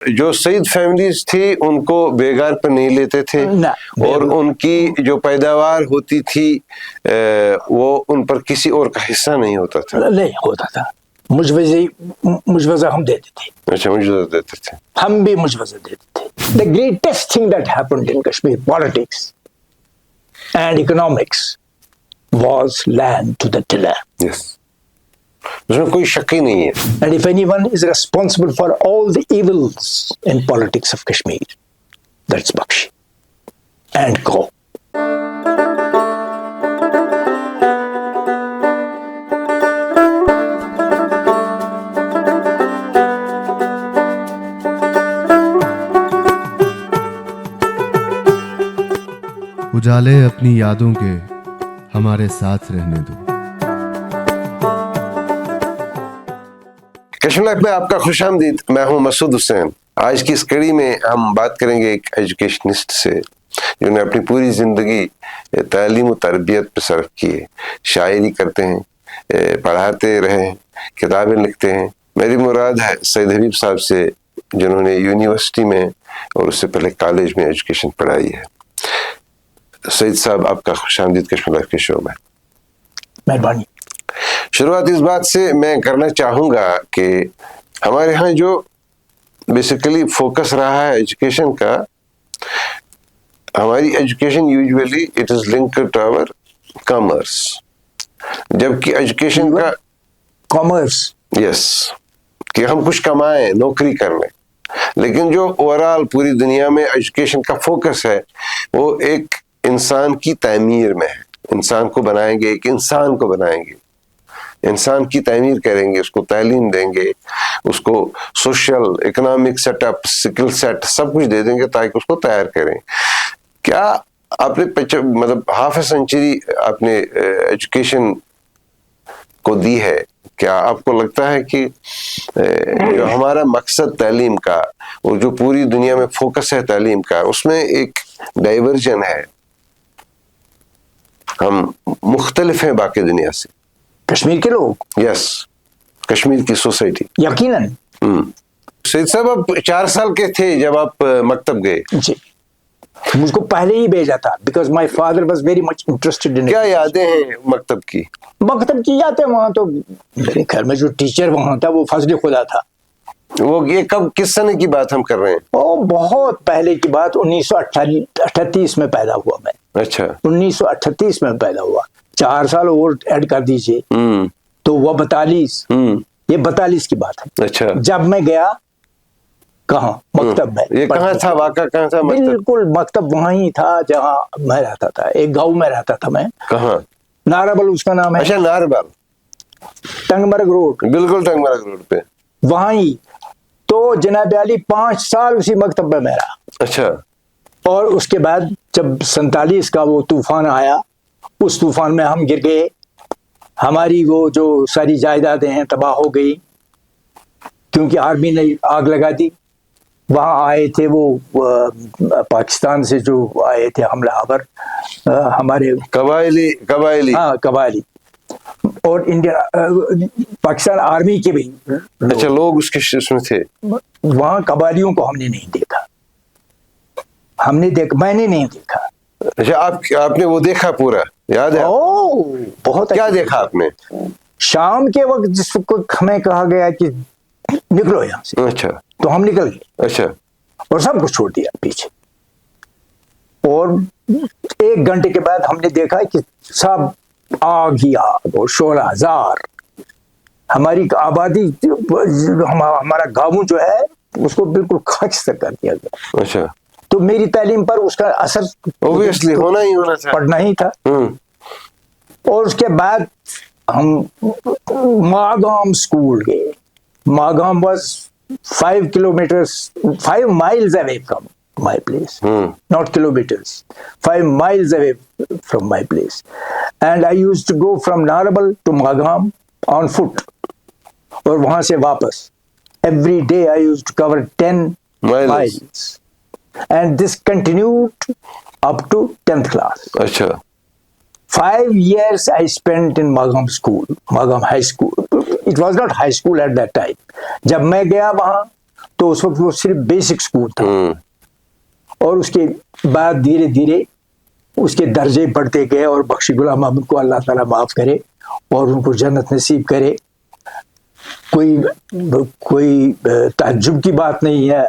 جو سعید فیملیز تھی ان کو بیگار پر نہیں لیتے تھے اور ان کی جو پیداوار ہوتی تھی وہ ان پر کسی اور کا حصہ نہیں ہوتا تھا. نہیں ہوتا تھا. مجوزہ ہم دیتے تھے. اچھا مجوزہ دیتے تھے. ہم بھی مجوزہ دیتے تھے. The greatest thing that happened in Kashmir, politics and economics, was land to the tiller. Yes. اس میں کوئی شک ہی نہیں ہے. And if anyone is responsible for all the evils in politics of Kashmir, that's Bakshi and Co. اجالے اپنی یادوں کے ہمارے ساتھ رہنے دو. کشمیر لائف میں آپ کا خوش آمدید. میں ہوں مسعود حسین. آج کی اس کڑی میں ہم بات کریں گے ایک ایجوکیشنسٹ سے جنہوں نے اپنی پوری زندگی تعلیم و تربیت پہ صرف کی ہے. شاعری کرتے ہیں, پڑھاتے رہے ہیں, کتابیں لکھتے ہیں. میری مراد ہے سید حبیب صاحب سے جنہوں نے یونیورسٹی میں اور اس سے پہلے کالج میں ایجوکیشن پڑھائی ہے. سعید صاحب آپ کا خوش آمدید کشمیر لائف کے شو میں. مہربانی. شروعات اس بات سے میں کرنا چاہوں گا کہ ہمارے ہاں جو بیسیکلی فوکس رہا ہے ایجوکیشن کا, ہماری education usually it is linked to our commerce, جبکہ ایجوکیشن کا کامرس یس کہ ہم کچھ کمائیں, نوکری کر لیں. لیکن جو اوور آل پوری دنیا میں ایجوکیشن کا فوکس ہے وہ ایک انسان کی تعمیر میں ہے. انسان کو بنائیں گے, ایک انسان کو بنائیں گے, انسان کی تعمیر کریں گے, اس کو تعلیم دیں گے, اس کو سوشل اکنامک سیٹ اپ, سکل سیٹ سب کچھ دے دیں گے تاکہ اس کو تیار کریں. کیا آپ نے مطلب ہاف اے سینچری آپ نے ایجوکیشن کو دی ہے, کیا آپ کو لگتا ہے کہ جو ہمارا مقصد تعلیم کا اور جو پوری دنیا میں فوکس ہے تعلیم کا, اس میں ایک ڈائیورژن ہے, ہم مختلف ہیں باقی دنیا سے؟ کشمیر کے لوگ, یس, کشمیر کی سوسائٹی. یقیناً. سعید صاحب آپ 4 سال کے تھے جب آپ مکتب گئے. جی, مجھ کو پہلے ہی بھیجا تھا because my father was very much interested in. کیا یادیں ہیں مکتب کی؟ مکتب کی یادیں, وہاں تو میرے گھر میں جو ٹیچر وہاں تھا وہ فضل خدا تھا. وہ یہ کب کس سنے کی بات ہم کر رہے ہیں؟ وہ بہت پہلے کی بات, 1938 میں پیدا ہوا میں. اچھا 1938 میں پیدا ہوا. 4 سال اور ایڈ کر دیجئے تو وہ 42. یہ 42 کی بات ہے. اچھا, جب میں گیا کہاں مکتب میں. یہ کہاں تھا واقعہ, کہاں تھا مکتب؟ بالکل مکتب وہاں ہی تھا جہاں میں رہتا تھا. ایک گاؤں میں رہتا تھا میں. کہاں؟ ناربل اس کا نام ہے. اچھا ناربل, ٹنگ مرگ روڈ. بالکل ٹنگ مرگ روڈ پہ وہاں ہی. تو جناب علی 5 سال اسی مکتب میں رہا. اچھا. اور اس کے بعد جب 47 کا وہ طوفان آیا, اس طوفان میں ہم گر گئے. ہماری وہ جو ساری جائیدادیں ہیں تباہ ہو گئی کیونکہ آرمی نے آگ لگا دی. وہاں آئے تھے وہ پاکستان سے جو آئے تھے حملہ آور, ہمارے قبائلی ہاں قبائلی, اور انڈین پاکستان آرمی کے بھی. اچھا لوگ اس کے اس میں تھے. وہاں قبائلیوں کو ہم نے نہیں دیکھا. میں نے نہیں دیکھا. اچھا آپ نے وہ دیکھا پورا, یاد ہے؟ بہت. کیا دیکھا آپ نے؟ شام کے وقت جس وقت ہمیں کہا گیا کہ نکلو یہاں سے, اچھا تو ہم نکل گئے. اچھا, اور سب کچھ چھوڑ دیا پیچھے. اور 1 گھنٹے کے بعد ہم نے دیکھا کہ سب آگ ہی آگ اور شعلہ زار. ہماری آبادی, ہمارا گاؤں جو ہے اس کو بالکل خاکستر کر دیا گیا. اچھا. تو میری تعلیم پر اس کا اثر اوبویسلی ہونا ہی تھا, پڑھنا ہی تھا. اور اس کے بعد ہم ماگام اسکول گئے. Magam was 5 miles away from my place, not kilometers, 5 miles away from my place. And I used to go from Narabal to Magam on foot. اور وہاں سے واپس. Every day I used to cover 10 miles. And this continued up to 10th class. اچھا. 5 years I spent in Magam school, Magam high school. It was not high school at that time. جب میں گیا وہاں تو اس وقت وہ صرف basic school تھا، اور اس کے بعد دھیرے دھیرے اس کے درجے بڑھتے گئے، اور بخشی غلام احمد کو اللہ تعالیٰ معاف کرے اور ان کو جنت نصیب کرے. کوئی تعجب کی بات نہیں ہے،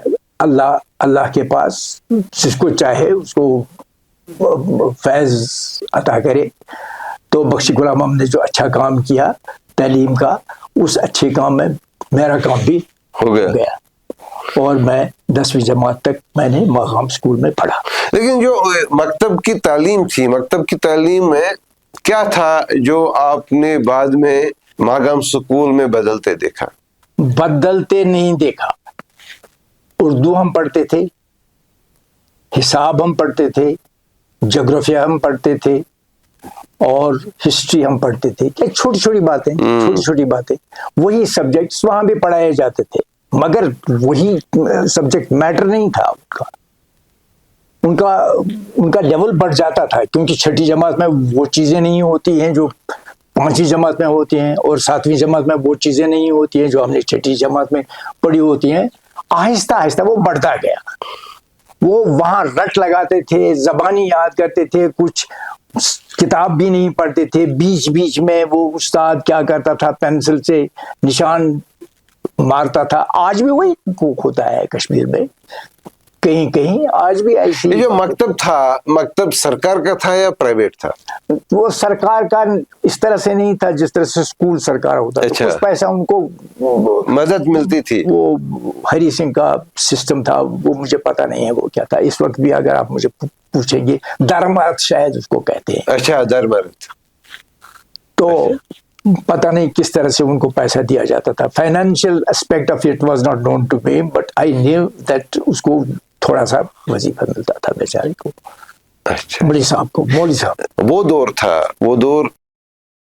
اللہ کے پاس جس کو چاہے اس کو فیض عطا کرے. تو بخشی غلام احمد نے جو اچھا کام کیا تعلیم کا، اس اچھے کام میں میرا کام بھی ہو گیا، اور میں 10ویں جماعت تک میں نے ماقام اسکول میں پڑھا. لیکن جو مکتب کی تعلیم تھی، مکتب کی تعلیم میں کیا تھا جو آپ نے بعد میں ماقام اسکول میں بدلتے دیکھا؟ بدلتے نہیں دیکھا. اردو ہم پڑھتے تھے، حساب ہم پڑھتے تھے، جغرافیہ ہم پڑھتے تھے، اور ہسٹری ہم پڑھتے تھے. کیا چھوٹی چھوٹی باتیں وہی سبجیکٹس وہاں بھی پڑھائے جاتے تھے، مگر وہی سبجیکٹ میٹر نہیں تھا. ان کا لیول بڑھ جاتا تھا، کیونکہ 6ٹھی جماعت میں وہ چیزیں نہیں ہوتی ہیں جو 5ویں جماعت میں ہوتی ہیں، اور 7ویں جماعت میں وہ چیزیں نہیں ہوتی ہیں جو ہم نے 6ٹھی جماعت میں پڑھی ہوتی ہیں. آہستہ آہستہ وہ بڑھتا گیا. وہ وہاں رٹ لگاتے تھے، زبانی یاد کرتے تھے، کچھ کتاب بھی نہیں پڑھتے تھے. بیچ بیچ میں وہ استاد کیا کرتا تھا، پینسل سے نشان مارتا تھا. آج بھی وہی ہوتا ہے کشمیر میں، کہیں کہیں آج بھی ایسی. یہ جو مکتب تھا، مکتب سرکار کا تھا یا پرائیویٹ تھا؟ وہ سرکار کا اس طرح سے نہیں تھا جس طرح سے اسکول سرکار ہوتا تھا. کچھ پیسہ ان کو مدد ملتی تھی. وہ ہری سنگھ کا سسٹم تھا، وہ مجھے پتا نہیں ہے وہ کیا تھا. اس وقت بھی اگر آپ مجھے پوچھیں گے، درمرد شاید اس کو کہتے ہیں. اچھا، درمرد. تو پتہ نہیں کس طرح سے ان کو پیسہ دیا جاتا تھا. Financial aspect of it was not known to me, but I knew that اس کو تھوڑا سا وظیفہ ملتا تھا بیچارے کو. اچھا، مولوی صاحب کو. مولوی صاحب وہ دور تھا، وہ دور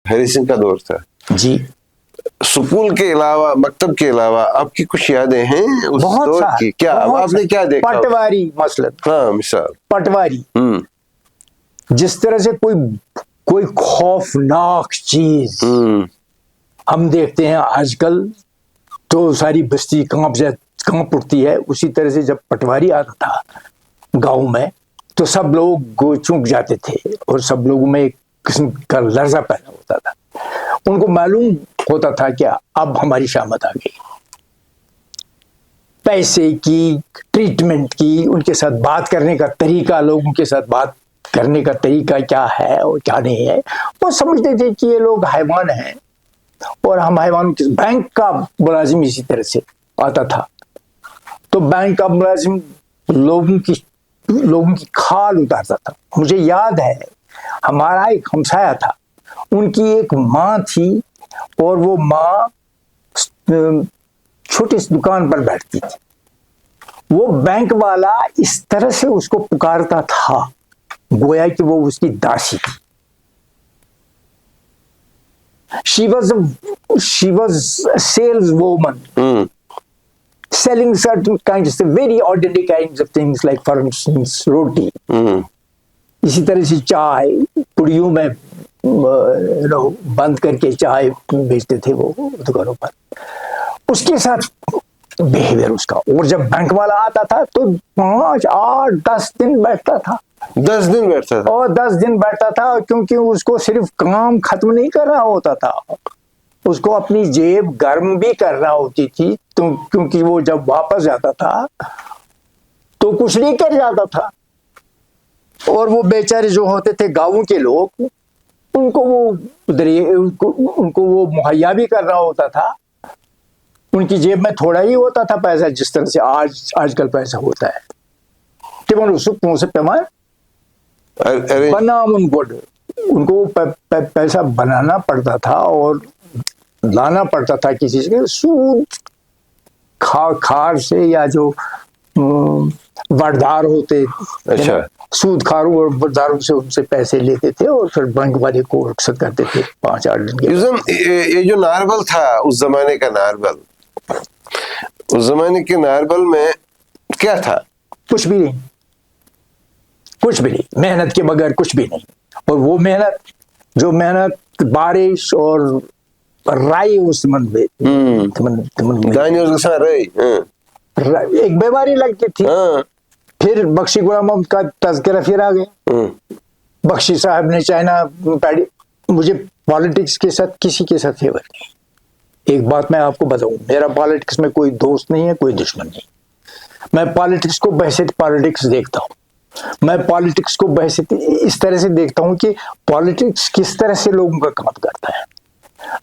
ہری سنگھ کا دور تھا. جی. سکول کے علاوہ، مکتب کے علاوہ آپ کی کچھ یادیں ہیں اس دور کی؟ کیا آپ نے کیا دیکھا؟ پٹواری مثلا. ہاں، مثال پٹواری. جس طرح سے کوئی خوفناک چیز ہم دیکھتے ہیں آج کل، تو ساری بستی کانپ اٹھتی ہے. اسی طرح سے جب پٹواری آتا تھا گاؤں میں تو سب لوگ چونک جاتے تھے، اور سب لوگوں میں ایک قسم کا لرزہ پیدا ہوتا تھا. ان کو معلوم ہوتا تھا کہ اب ہماری شامت آ گئی. پیسے کی، ٹریٹمنٹ کی، ان کے ساتھ بات کرنے کا طریقہ، لوگوں کے ساتھ بات کرنے کا طریقہ کیا ہے اور کیا نہیں ہے، وہ سمجھتے تھے کہ یہ لوگ حیوان ہیں اور ہم حیوانوں کے. بینک کا ملازم اسی طرح سے آتا تھا، تو بینک کا ملازم لوگوں کی کھال اتارتا تھا. مجھے یاد ہے ہمارا ایک ہمسایہ تھا، ان کی ایک ماں تھی، اور وہ ماں چھوٹی سی دکان پر بیٹھتی تھی. وہ بینک والا اس طرح سے اس کو پکارتا تھا گویا کہ وہ اس کی داسی تھی. She was a saleswoman, selling certain kinds of very ordinary kinds of things, like for instance roti. اسی طرح سے چائے پڑیوں میں بند کر کے چائے بیچتے تھے وہ دکانوں پر. اس کے ساتھ بہیویئر اس کا. اور جب بینک والا آتا تھا تو 5, 8, 10 دن بیٹھتا تھا. 10 دن بیٹھتا تھا. اور 10 دن بیٹھتا تھا، کیونکہ اس کو صرف کام ختم نہیں کرنا ہوتا تھا، اس کو اپنی جیب گرم بھی کرنا ہوتی تھی. تو کیونکہ وہ جب واپس جاتا تھا تو کچھ نہیں کر جاتا تھا. اور وہ بیچارے جو ہوتے تھے گاؤں کے لوگ، ان کو وہ مہیا بھی کرنا ہوتا تھا. ان کی جیب میں تھوڑا ہی ہوتا تھا پیسہ، جس طرح سے آج کل پیسہ ہوتا ہے. ان کو پیسہ بنانا پڑتا تھا اور لانا پڑتا تھا کسی سے. سود کھار سے، یا جو وردار ہوتے، سود کھاروں اور ورداروں سے ان سے پیسے لیتے تھے، اور پھر بینک والے کو رخصت کرتے تھے 5-8 دن کے. یہ جو ناربل تھا اس زمانے کا ناربل، اس زمانے کے ناربل میں کیا تھا؟ کچھ بھی نہیں، کچھ بھی نہیں. محنت کے بغیر کچھ بھی نہیں. اور وہ محنت بارش اور رائی اس من میں ایک بیماری لگ گئی تھی. ہاں. پھر بخشی غلام محمد کا تذکرہ پھر آ گیا. بخشی صاحب نے چائنا پیڈی. مجھے پالیٹکس کے ساتھ کسی کے ساتھ فیور نہیں. ایک بات میں آپ کو بتاؤں, میرا پالیٹکس میں کوئی دوست نہیں ہے, کوئی دشمن نہیں. میں پالیٹکس کو بحثیت پالیٹکس دیکھتا ہوں. میں پالیٹکس کو بحثیت اس طرح سے دیکھتا ہوں کہ پالیٹکس کس طرح سے لوگوں کا کام کرتا ہے,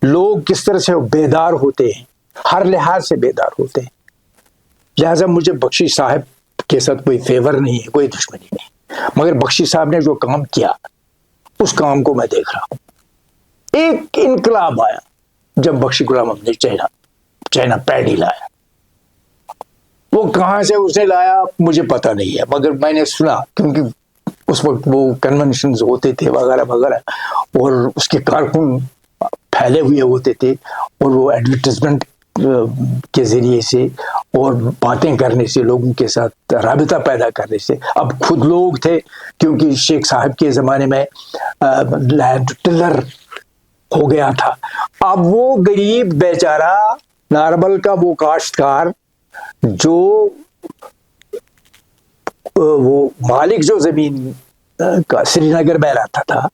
لوگ کس طرح سے بیدار ہوتے ہیں, ہر لحاظ سے بیدار ہوتے ہیں. لہذا مجھے بخشی صاحب کے ساتھ کوئی فیور نہیں ہے, کوئی دشمنی نہیں, مگر بخشی صاحب نے جو کام کیا اس کام کو میں دیکھ رہا ہوں. ایک انقلاب آیا جب بخشی غلام محمد نے چائنا پیڈی لایا. وہ کہاں سے اس نے لایا مجھے پتا نہیں ہے, مگر میں نے سنا, کیونکہ اس وقت وہ کنونشنز ہوتے تھے وغیرہ وغیرہ, اور اس کے کارکن پھیلے ہوئے ہوتے تھے, اور وہ ایڈورٹیزمنٹ کے ذریعے سے اور باتیں کرنے سے, لوگوں کے ساتھ رابطہ پیدا کرنے سے. اب خود لوگ تھے, کیونکہ شیخ صاحب کے زمانے میں لینڈ ٹلر ہو گیا تھا. اب وہ غریب بیچارہ ناربل کا وہ کاشتکار جو وہ مالک جو زمین کا سری نگر میں رہتا تھا,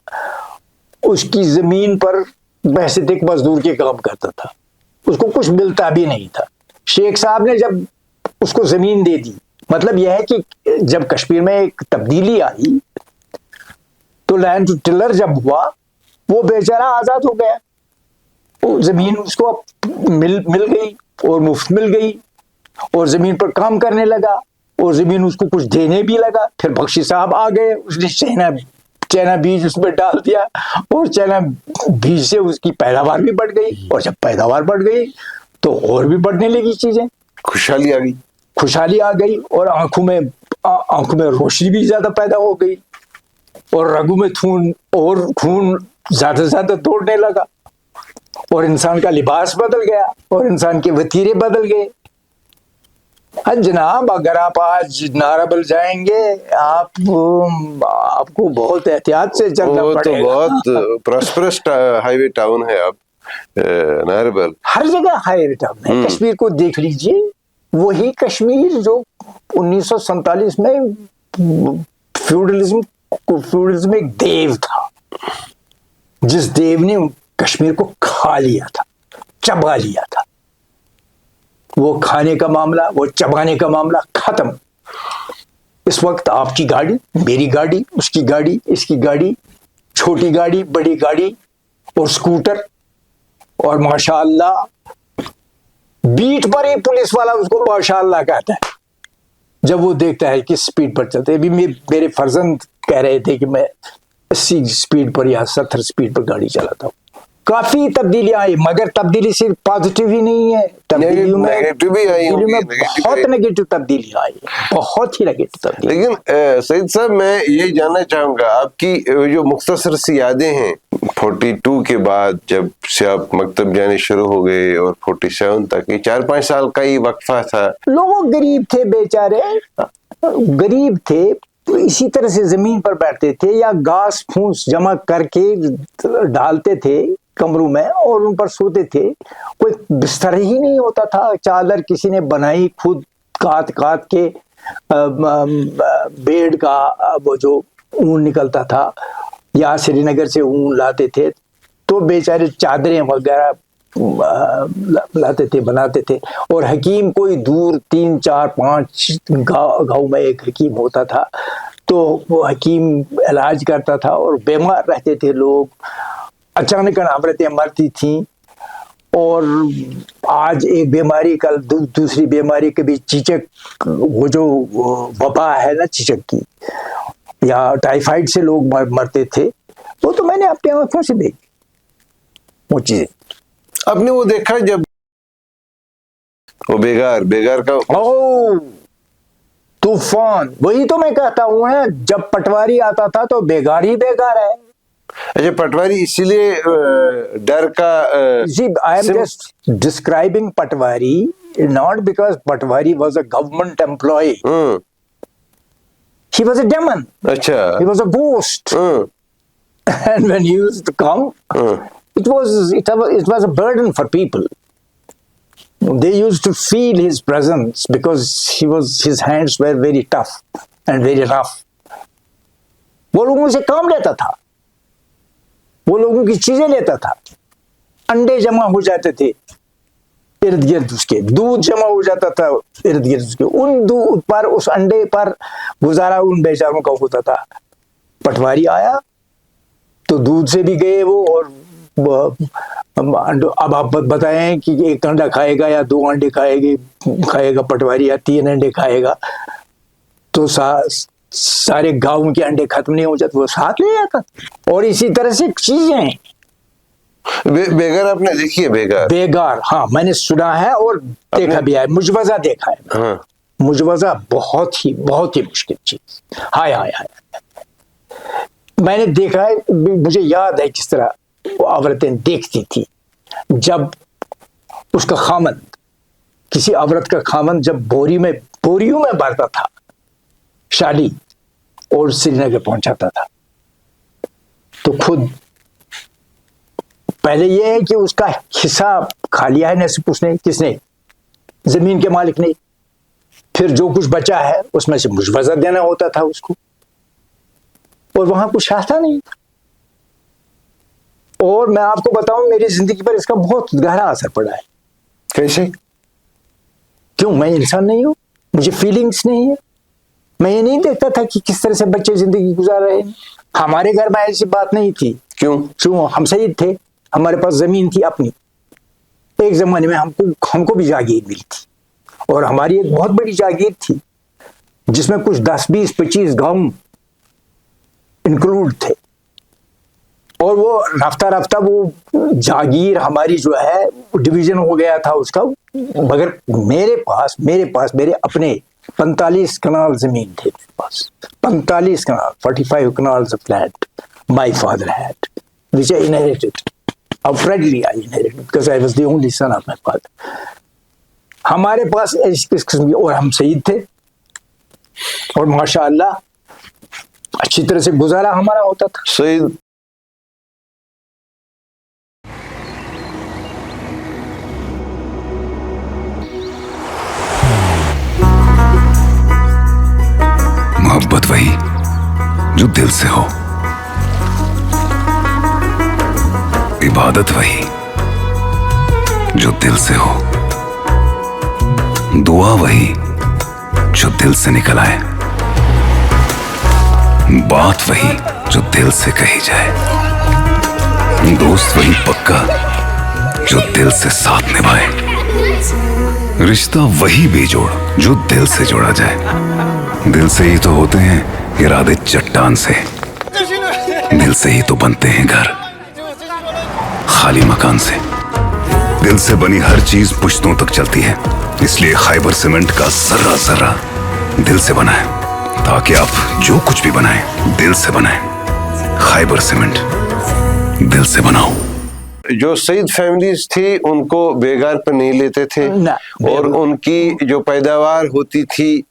اس کی زمین پر بحثیت ایک مزدور کے کام کرتا تھا, اس کو کچھ ملتا بھی نہیں تھا. شیخ صاحب نے جب اس کو زمین دے دی, مطلب یہ ہے کہ جب کشمیر میں ایک تبدیلی آئی تو لینڈ ٹلر جب ہوا, وہ بیچارہ آزاد ہو گیا. وہ زمین اس کو مل گئی اور مفت مل گئی, اور زمین پر کام کرنے لگا, اور زمین اس کو کچھ دینے بھی لگا. پھر بخشی صاحب آ گئے, اس نے چائنا بیج اس میں ڈال دیا, اور چائنا بیج سے اس کی پیداوار بھی بڑھ گئی, اور جب پیداوار بڑھ گئی تو اور بھی بڑھنے لگی چیزیں, خوشحالی آ گئی, اور آنکھوں میں روشنی بھی زیادہ پیدا ہو گئی, اور رگوں میں خون زیادہ سے زیادہ دوڑنے لگا, اور انسان کا لباس بدل گیا, اور انسان کے وتیرے بدل گئے. جناب اگر آپ آج ناربل جائیں گے, آپ کو بہت احتیاط سے چلنا پڑے گا. وہ تو بہت پراسپرس ہائی وے ٹاؤن ہے اب ناربل, ہر جگہ ہائی وے ٹاؤن ہے. کشمیر کو دیکھ لیجئے, وہی کشمیر جو 1947 میں فیوڈلزم ایک دیو تھا, جس دیو نے کشمیر کو کھا لیا تھا, چبا لیا تھا. وہ کھانے کا معاملہ, وہ چبانے کا معاملہ ختم. اس وقت آپ کی گاڑی, میری گاڑی, اس کی گاڑی, اس کی گاڑی, چھوٹی گاڑی, بڑی گاڑی, اور سکوٹر, اور ماشاءاللہ بیٹ پر ہی پولیس والا اس کو ماشاءاللہ کہتا ہے جب وہ دیکھتا ہے کہ سپیڈ پر چلتے. ابھی میرے فرزند کہہ رہے تھے کہ میں 80 سپیڈ پر یا 70 سپیڈ پر گاڑی چلاتا ہوں. کافی تبدیلیاں آئی, مگر تبدیلی صرف پازیٹیو ہی نہیں ہے, تبدیلیوں میں بہت نیگیٹو تبدیلیاں آئی, بہت ہی نیگیٹو تبدیلی. لیکن سعید صاحب میں یہ جاننا چاہوں گا, آپ کی جو مختصر سی یادیں ہیں 42 کے بعد جب سے آپ مکتب جانے شروع ہو گئے, اور 47 تک, یہ 4-5 سال کا ہی وقفہ تھا. لوگ غریب تھے, بیچارے غریب تھے, اسی طرح سے زمین پر بیٹھتے تھے, یا گھاس پھوس جمع کر کے ڈالتے تھے کمروں میں, اور ان پر سوتے تھے. کوئی بستر ہی نہیں ہوتا تھا. چادر کسی نے بنائی خود کاٹ کے, بیڑ کا وہ جو اون نکلتا تھا, یا سری نگر سے اون لاتے تھے, تو بیچارے چادریں وغیرہ لاتے تھے, بناتے تھے. اور حکیم کوئی دور 3-4-5 گاؤں میں ایک حکیم ہوتا تھا, تو وہ حکیم علاج کرتا تھا, اور بیمار رہتے تھے لوگ. اچانک عورتیں مرتی تھیں, اور آج ایک بیماری, کل دوسری بیماری, کبھی چیچک, وہ جو وبا ہے نا چیچک کی, یا ٹائیفائڈ سے لوگ مرتے تھے. وہ تو میں نے اپنی آنکھوں سے دیکھی وہ چیزیں. آپ نے وہ دیکھا جب وہ بیگار کا طوفان, وہی تو میں کہتا ہوں نا, جب پٹواری آتا تھا تو بیگار ہی بیگار ہے. اچھا, پٹواری اسی لیے ڈر کا, I am just describing Patwari not because Patwari was a government employee. He was a demon. اچھا, He was a ghost. And when he used to come, it was a burden for people. They used to feel his presence because his hands were very tough and very rough. وہ لوگوں سے کام لیتا تھا, وہ لوگوں کی چیزیں لیتا تھا. انڈے جمع ہو جاتے تھے ارد گرد اس کے, دودھ جمع ہو جاتا تھا ارد گرد اس کے. ان دودھ پر, اس انڈے پر گزارا ان بیچاروں کا ہوتا تھا. پٹواری آیا تو دودھ سے بھی گئے وہ, اور اب آپ بتائیں کہ ایک انڈا کھائے گا یا 2 انڈے کھائے گا پٹواری, یا 3 انڈے کھائے گا, تو سارے گاؤں کے انڈے ختم نہیں ہو جاتے, وہ ساتھ لے جاتا. اور اسی طرح سے چیزیں ہیں. بیگار آپ نے دیکھی ہے؟ بیگار, ہاں میں نے سنا ہے اور دیکھا بھی ہے. مجوزہ دیکھا ہے. ہاں. مجوزہ بہت ہی مشکل چیز. ہائے ہائے ہائے, میں نے دیکھا ہے. مجھے یاد ہے کس طرح وہ عورتیں دیکھتی تھی جب اس کا خامند, کسی عورت کا خامند جب بوریوں میں بھرتا تھا شالی اور سری نگر پہنچاتا تھا, تو خود پہلے یہ ہے کہ اس کا حصہ کھا لیا ہے نصیب اس نے, کس نے؟ زمین کے مالک نے. پھر جو کچھ بچا ہے اس میں سے مجوزہ دینا ہوتا تھا اس کو, اور وہاں کچھ آتا نہیں تھا. اور میں آپ کو بتاؤں, میری زندگی پر اس کا بہت گہرا اثر پڑا ہے. کیسے؟ کیوں؟ میں انسان نہیں ہوں, مجھے فیلنگز نہیں ہے. میں یہ نہیں دیکھتا تھا کہ کس طرح سے بچے زندگی گزار رہے ہیں. ہمارے گھر میں ایسی بات نہیں تھی. کیوں؟ ہم سید تھے, ہمارے پاس زمین تھی اپنی. ایک زمانے میں ہم کو بھی جاگیر ملی تھی, اور ہماری ایک بہت بڑی جاگیر تھی جس میں کچھ 10, 20, 25 گاؤں انکلوڈ تھے. اور وہ رفتہ رفتہ وہ جاگیر ہماری جو ہے ڈویژن ہو گیا تھا اس کا. مگر میرے پاس میرے اپنے 45 کنال زمین تھے میرے پاس. 45 کنال, 45 کنالز of land my father had, which I inherited. Outrightly I inherited because I was the only son of my father. ہمارے پاس اس قسم کی, اور ہم سعید تھے, اور ماشاء اللہ اچھی طرح سے گزارا ہمارا ہوتا تھا. سعید محبت وہی جو دل سے ہو, عبادت وہی جو دل سے ہو, دعا وہی جو دل سے نکل آئے, بات وہی جو دل سے کہی جائے, دوست وہی پکا جو دل سے ساتھ نبھائے, رشتہ وہی بے جوڑ جو دل سے جوڑا جائے. دل سے ہی تو ہوتے ہیں ارادے چٹان سے, دل سے ہی تو بنتے ہیں گھر خالی مکان سے. دل سے بنی ہر چیز پشتوں تک چلتی ہے, اس لیے خیبر سیمنٹ کا ذرہ ذرہ دل سے بنا ہے, تاکہ آپ جو کچھ بھی بنائیں دل سے بنائیں. خیبر سیمنٹ, دل سے بناؤ. جو سعید فیملیز تھی ان کو بیگار پر نہیں لیتے تھے, اور ان کی جو پیداوار ہوتی تھی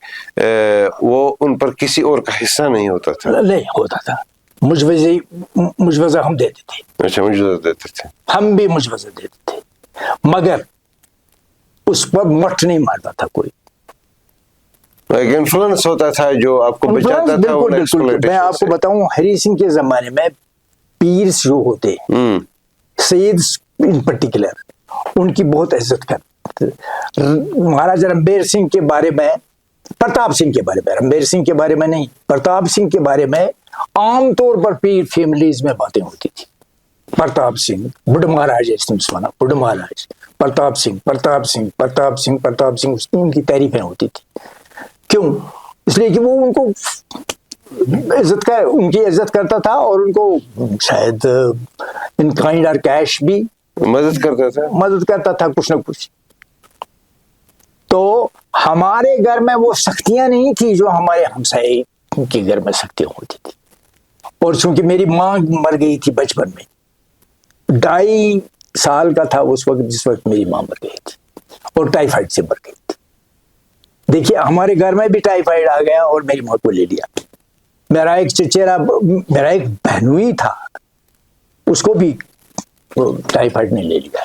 وہ ان پر کسی اور کا حصہ نہیں ہوتا تھا. نہیں ہوتا تھا. مجوزہ ہم دیتے تھے. اچھا, مجوزہ دیتے تھے. ہم بھی مجوزہ دیتے تھے, مگر اس پر مٹھ نہیں مارتا تھا کوئی. ایک انفلوئنس ہوتا تھا جو آپ کو بچاتا تھا. بالکل. میں آپ کو بتاؤں, ہری سنگھ کے زمانے میں پیرس جو ہوتے, سید ان پرٹیکولر, ان کی بہت عزت کرتے. مہاراجا رنبیر سنگھ کے بارے میں, پرتاپ سنگھ کے بارے میں, رنبیر سنگھ کے بارے میں نہیں, پرتاپ سنگھ کے بارے میں عام طور پر پیر فیملیز میں باتیں ہوتی تھی. پرتاپ سنگھ, بڑھ مہاراج, بڑھ مہاراج, پرتاپ سنگھ, ان کی تعریفیں ہوتی تھی. کیوں؟ اس لیے کہ وہ ان کو ان کی عزت کرتا تھا, اور ان کو شاید ان کائنڈ اور کیش بھی مدد کرتا تھا کچھ نہ کچھ. تو ہمارے گھر میں وہ سختیاں نہیں تھی جو ہمارے ہمسائے کے گھر میں سختیاں ہوتی تھی. اور چونکہ میری ماں مر گئی تھی بچپن میں, 2.5 سال کا تھا اس وقت جس وقت میری ماں مر گئی تھی, اور ٹائیفائڈ سے مر گئی تھی. دیکھیے ہمارے گھر میں بھی ٹائیفائڈ آ گیا اور میری ماں کو لے لیا. میرا ایک چچیرا, میرا ایک بہنوئی تھا, اس کو بھی ٹائیفائڈ نے لے لیا.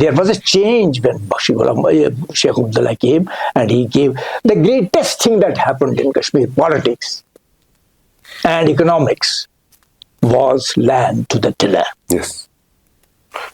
there was a change when Bakshi Ghulam Sheikh Abdullah came and he gave the greatest thing that happened in Kashmir, politics and economics, was land to the tiller. Yes.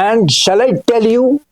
And shall I tell you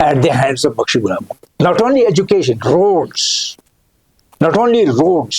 at the hands of Bakshi Ghulam. Not only education, roads, not only roads.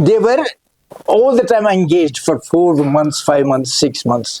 They were all the time engaged for 4 months, 5 months, 6 months.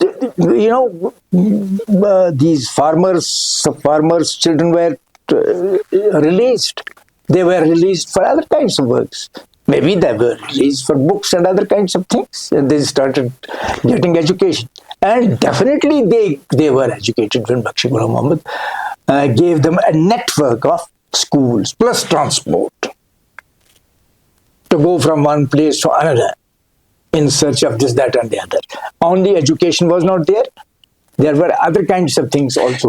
you know these farmers children were released. They were released for other kinds of works. Maybe they were released for books and other kinds of things, and they started getting education. And definitely they were educated when Bakshi Ghulam Muhammad gave them a network of schools plus transport to go from one place to another in search of this, that and the other. Only education was not there. There were other kinds of things also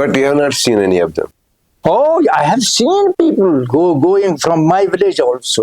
But you have not seen any of them. Oh, I have seen people going from my village also.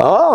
Oh,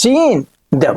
seen them.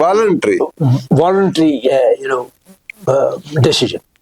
voluntary decision.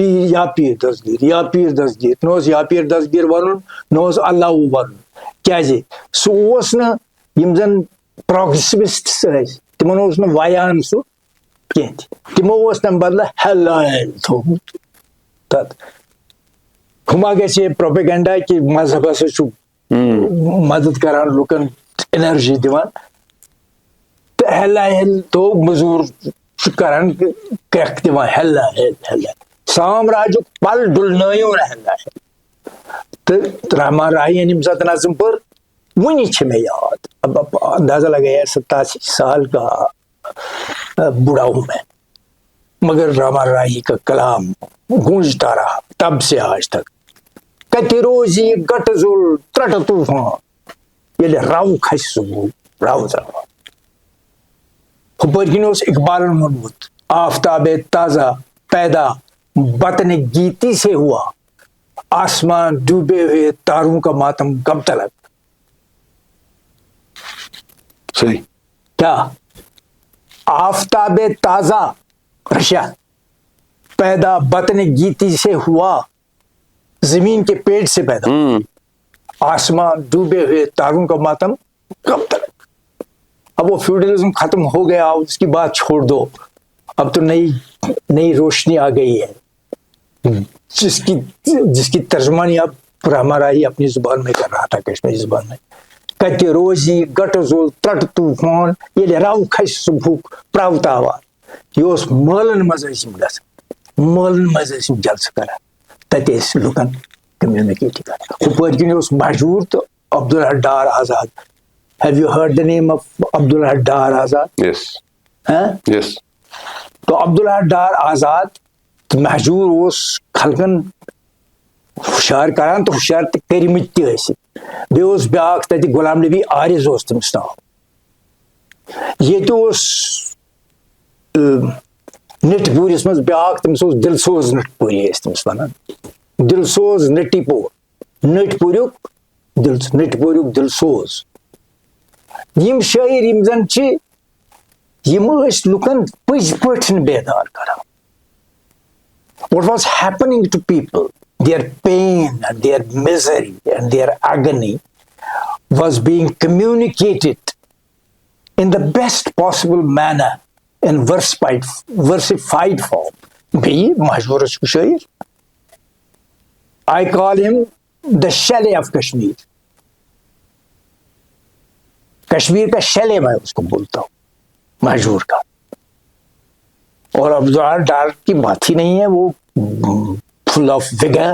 یا پیر دستگیر نوس یا پیر Dastgir one نوس اللہ one کی سہ M زن پروگریسوسٹس تمن ویان سہ کی تمو تم بدلہ ہیل تھومت تت ہما گھے پروپیگنڈا کہ مذہب ہسا مدد کران لکن انرجی دان تو ہیل تو مزور کران کرک دان ہیل سامراجک پل ڈلنو نا ہیل تو رحمان راہی یم سات نظم پر ونی میں یاد اب اندازہ لگایا 87 سال کا بوڑھا ہوں میں مگر رحمان راہی کا کلام گونجتا رہا تب سے آج تک کتی روزی گٹ زل ترٹ طوفان یل رو کھس صبح رو ترا ہپر کن اقبال ونمت آفتاب تازہ پیدا بطن گیتی سے ہوا آسمان ڈوبے ہوئے تاروں کا ماتم کب تلک. صحیح. کیا آفتاب تازہ رشا پیدا بطن گیتی سے ہوا زمین کے پیٹ سے پیدا آسمان ڈوبے ہوئے تاروں کا ماتم کب تک. اب وہ فیوڈلزم ختم ہو گیا اس کی بات چھوڑ دو اب تو نئی روشنی آ گئی ہے جس کی ترجمانی اب رحمان راہی اپنی زبان میں کر رہا تھا کشمیری زبان میں. کتہ روزی گٹ زول ترٹ طوفان یل رو کھس صبح پراوتاوان یہ مالن مز گھن مالن مز جلسہ کران تت لکن کمیونکیٹ کران ہپر کن مشہور تو عبداللہ ڈار آزاد. Have you heard the name of Abdullah Dar Azad? Yes. Yes. تو عبداللہ ڈار آزاد محجور اس خلقن ہوشیار کران تو ہوشیار تو کرمت تس بیس بیاکھ تت غلام نبی عارض تمس ناو یہ نٹ پورس مز بیاکھ تمس دلسوز نٹ پوری تمس ونان دلسوز نٹی پور نٹ پوریک دلسوز یم شاعر یم زن یم لکن پز پہ بیدار کران. What was happening to people, their pain and their misery and their agony was being communicated in the best possible manner in versified form. Be Mahjoor Shair. I call him the Shelley of Kashmir. Kashmir کا شیلے میں اس کو بولتا ہوں محجور کا. اور عبداللہ ڈار کی بات ہی نہیں ہے وہ فل آف وگر.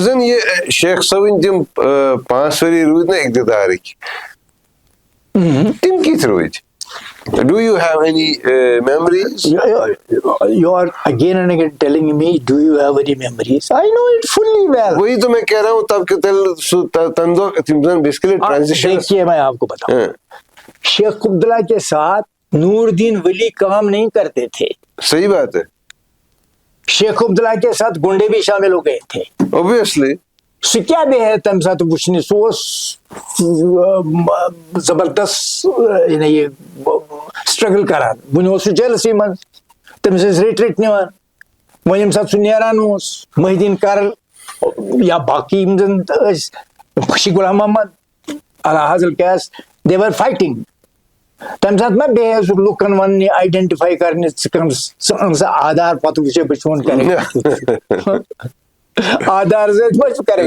زن یہ شیخ صوبن تم 5 ؤری روٗدۍ نا اقتدارٕکۍ تم کِتھ روٗدۍ؟ Do you have any memories? You are again and again telling me, do you have any memories? I know it fully well. وہی تو میں کہہ رہا ہوں تب کہ تم بیسیکلی ٹرانزیشن. دیکھیے میں آپ کو بتاؤں شیخ عبداللہ کے ساتھ نور الدین ولی کام نہیں کرتے تھے. صحیح بات ہے. شیخ عبداللہ کے ساتھ گنڈے بھی شامل ہو گئے تھے. Obviously. سہ کیا بھی ہے تم سات وچھنے سہ زبردست یہ سٹرگل کران ون جیلسی من تمس ریٹریٹ نوان وہ یم سات سہ نیران محی الدین کرل یا باقی خوشی غلام محمد علی حاضل کیس دے ور فائٹنگ تمہ سات میں بے لکن ون آئیڈینٹیفائی کرنے سا آدھار پتہ وچے بچون کرے آدھار کرے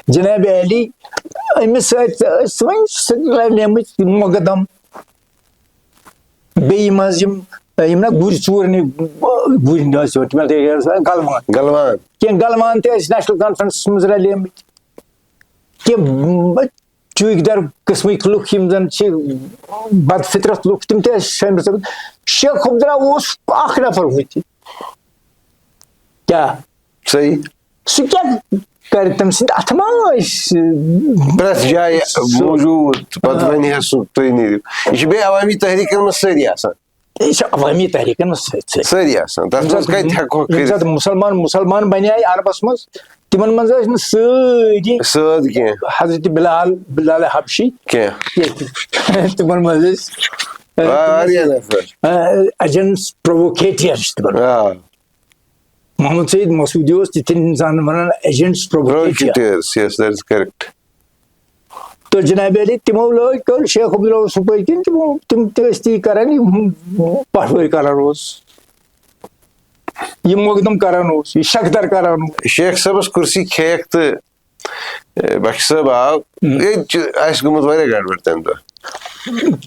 جناب علی امس نمت مقدم بیٚیہِ یِم نا گُرۍ ژور گلوان کینٛہہ گلوان تہِ ٲسۍ نیشنل کانفرنسس منٛز رلیمٕتۍ کینٛہہ چوٗکۍ در قٕسمٕکۍ لُکھ یِم زن چھِ بد فطرت لُکھ تِم تہِ ٲسۍ شٲمِل سپدِتھ. شیخ عبداللہ اوس اکھ نفر ہوٚتہِ کیا صحیح سہ کیا کر تم سند اتھ ما پرٛٮ۪تھ جایہِ موجوٗد پتہٕ ونہِ ہے سُہ تُہۍ نیٖرِو. یہِ چھُ بیٚیہِ عوٲمی تحریٖکن منٛز سٲری آسان. یہ عوامی تحریکن منٛز سٲری آسان تتھ منٛز کتہِ ہٮ۪کو کٔرِتھ. مسلمان بنے عربس منٛز تمن منٛز ٲسۍ نہٕ سٲری سٲد کینٛہہ حضرت بلال حبشی کینٛہہ تمن منٛز ٲسۍ ایجنٹس پرووکیٹرز محمد سعید مسعودی اوس تِتھٮ۪ن اِنسانن وَنان ایجنٹس پرووکیٹر. تو جناب علی تِمو لٲگۍ کٔر شیخ عبداللہ اوس ہُپٲرۍ کِنۍ تِم تہِ ٲسۍ تی کران یِم پٹھوٲرۍ کران اوس یہ مقدم کران اوس یہ شکدر کران اوس. شیخ صٲبس کرسی کھیٚیکھ تہٕ بخش صٲب آو ییٚتہِ آسہِ گوٚمُت واریاہ گڑبڑ تمہِ دۄہ.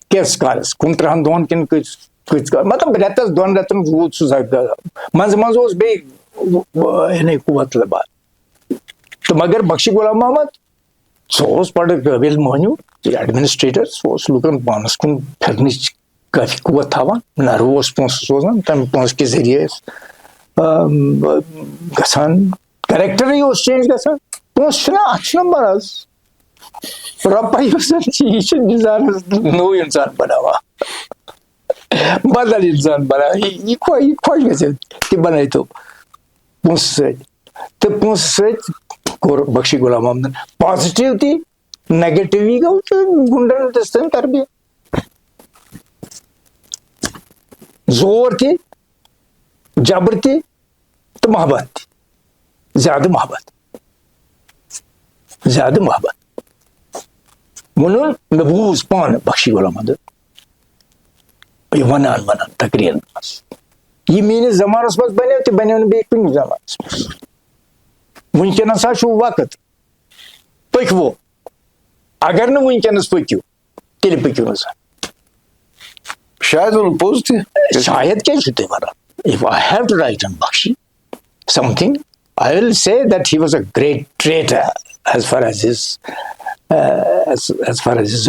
کیٛاہ کالس 15 دۄہن کِنہٕ کۭتِس مطلب رٮ۪تس 2 رٮ۪تن روٗد سُہ منٛزٕ منٛزٕ اوس بیٚیہِ یعنی قوت لبان. تہٕ مگر بخش غلام محمد سُہ اوس بڑٕ قٲبِل مٲنِو ایڈمنسٹریٹر سُہ اوس لُکن پانس کُن پھِرنٕچ کٲفی قوت تھاوان نرو اوس پونٛسہٕ سوزان تمہِ پونٛسہٕ کہِ ذٔریعہِ گژھان کریکٹرٕے اوس چینج گژھان. پونٛسہٕ چھُنہ اتھ چھُنہ مرض رۄپے یُس یہِ چھُ انسانس نوٚو انسان بناوان بدل انسان بناوان یہِ خۄش گژھِ تہِ بنٲیتو پونٛسہٕ سۭتۍ. تہٕ پونٛسہٕ سۭتۍ کوٚر بخش غلام محمدن پازِٹِو تہِ نیگیٹِو گوٚو تہٕ گُنڈن دِژ تٔمۍ تربیت. زور تہِ جبر تہِ تہٕ محبت تہِ زیادٕ محبت ووٚنُن مےٚ بوٗز پانہٕ بخش غلام محمد یہِ ونان تقریرن منٛز یہِ میٲنِس زمانس منٛز بنیو تہِ بنیو نہٕ بیٚیہِ کُنہِ زمانس منٛز. وٕنکیٚنس ہا چھُ وقت پٔکۍوو اگر نہٕ وٕنکیٚنس پٔکِو تیٚلہِ پٔکِو نہٕ زانٛہہ. شاید ووٚن پوٚز تہِ. شاید کیٛازِ چھِو تُہۍ وَنان؟ If I have to write on Bakshi something, I will say that he was a great traitor as far as his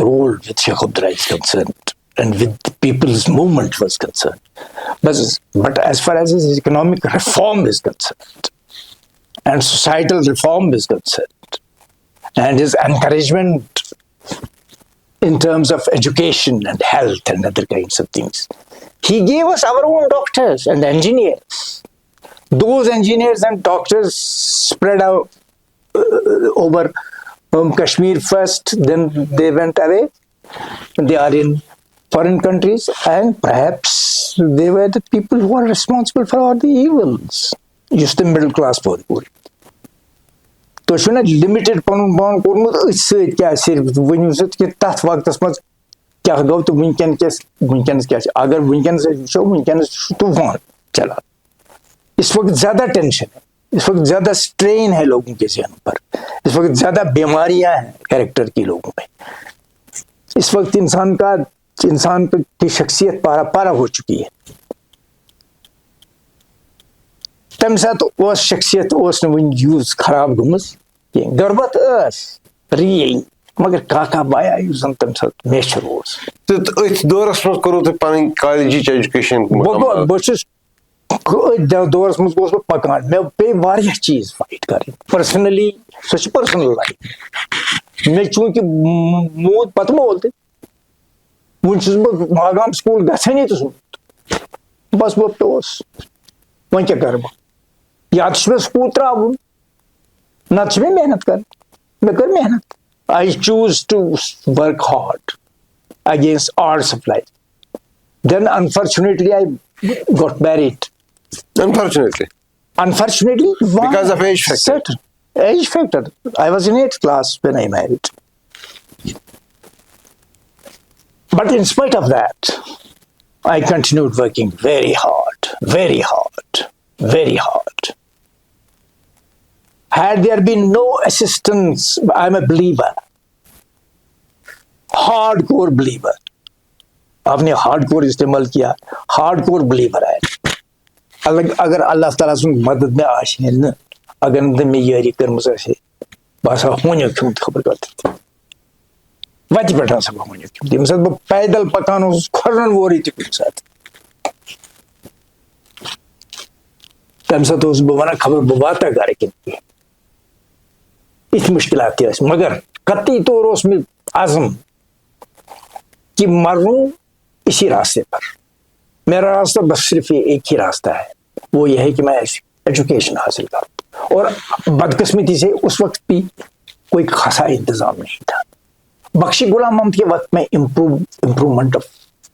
role with Sheikh Abdullah is concerned and with the people's movement was concerned. But as far as his economic reform is concerned and societal reform is concerned and his encouragement in terms of education and health and other kinds of things, he gave us our own doctors and engineers. Those engineers and doctors spread out over Kashmir first, then they went away. They are in foreign countries and perhaps they were the people who are responsible for all the evils. Just the middle class people. تو چھُ نہ limited پَنُن پان کوٚرمُت أتھۍ سۭتۍ کیٛاہ صرف ؤنِو سا کہِ تَتھ وقتس منٛز کیٛاہ گوٚو تہٕ وٕنکیٚنس کیٛاہ چھِ. اگر وٕنکیٚنس أسۍ وٕچھو وٕنکیٚنس چھُ طوٗفان چلان. اس وقت زیادہ ٹینشن ہے, اس وقت زیادہ اسٹرین ہے لوگوں کے ذہن پر, اس وقت زیادہ بیماریاں ہیں کیریکٹر کی لوگوں میں. اس وقت انسان کی شخصیت پارا پارا ہو چکی ہے. تمہِ ساتہٕ اوس شخصیت اوس نہٕ وُنہِ یوٗز خراب گٔمٕژ کینٛہہ. غربت ٲس ریل مگر کاکا بایا یُس زن تمہِ ساتہٕ میچر اوس. تہٕ أتھۍ دورس منٛز کوٚروٕ تۄہہِ پنٕنۍ کالجِچ ایجوکیشن؟ بہٕ چھُس أتھۍ دورس منٛز گوس بہٕ پکان. مےٚ پیٚیہِ واریاہ چیٖز فایٹ کرٕنۍ پٔرسنلی. سۄ چھِ پٔرسنل لایف. مےٚ چوٗنکہِ موٗد پتہٕ مول تہِ وُنہِ چھُس بہٕ ماگام سکوٗل گژھٲنی تہٕ سُہ بس بہٕ پیوٚس وۄنۍ کیٛاہ کرٕ بہٕ. یا تہِ چھُ مےٚ سکوٗل ترٛاوُن نتہٕ چھِ مےٚ محنت کرٕنۍ. مےٚ کٔر محنت. I choose to work hard against odds of life. Then unfortunately I got married. Unfortunately? Unfortunately? Because of age factor? Certain. Age factor. I was in 8th class when I married. But in spite of that, I continued working very hard, very hard, very hard. Had there been no assistance, I'm a believer. Hardcore believer. آپ نے hard core استعمال کیا, hard core believer ہے. اگر اللہ تعالیٰ سُنٛد مدد مےٚ آسہِ ہے نہٕ, اگر نہٕ مےٚ یٲری کٔرمٕژ آسہِ ہے, بہٕ ہسا ہوٗنیو کھیوٚمُت خبر کَتھ. وَتہِ پٮ۪ٹھ ہسا بہٕ ہوٗنیو کھیوٚمُت. ییٚمہِ ساتہٕ بہٕ پیدل پکان اوسُس کھۄرن وورٕے تہِ کُنہِ ساتہٕ, تَمہِ ساتہٕ اوسُس بہٕ وَنان خبر بہٕ واتا گرٕ کِنہٕ کینٛہہ. یِتھۍ مُشکِلات تہِ ٲسۍ مگر قطعی طور اوس مےٚ عزم کہ مروں اسی راستے پر. میرا راستہ بس صرف ایک ہی راستہ ہے, وہ یہ ہے کہ میں ایجوکیشن حاصل کروں. اور بدقسمتی سے اس وقت بھی کوئی خاصا انتظام نہیں تھا. بخشی غلام محمد کے وقت میں improvement of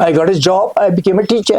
I got a job, I became a teacher,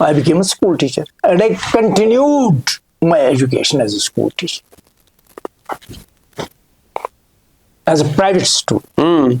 I became a school teacher, and I continued my education as a school teacher, as a private student.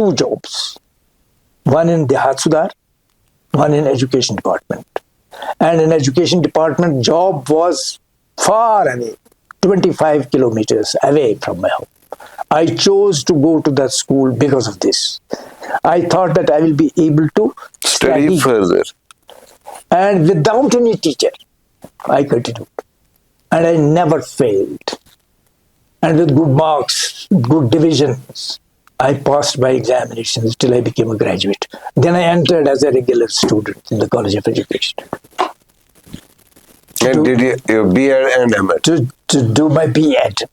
2 jobs, one in Dehat Sudhar, one in education department. And in education department job was far away, 25 kilometers away from my home. I chose to go to that school because of this. I thought that I will be able to Study further. And without any teacher, I continued. And I never failed. And with good marks, good divisions, I passed my examinations till I became a graduate. Then I entered as a regular student in the College of Education. And did you B.Ed and M.Ed? To do my B.Ed.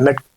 M.Ed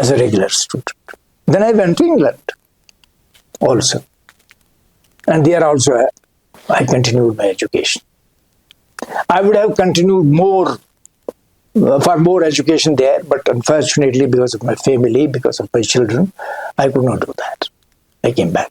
as a regular student. Then I went to England also. And there also I continued my education. I would have continued more, for more education there, but unfortunately because of my family, because of my children, I could not do that. I came back.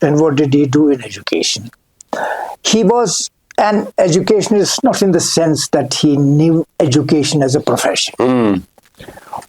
and what did he do in education? He was an educationist not in the sense that he knew education as a profession.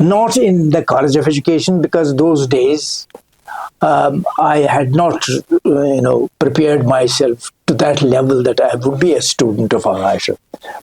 not in the College of Education because those days I had not prepared myself to that level that I would be a student of Agha Ashraf.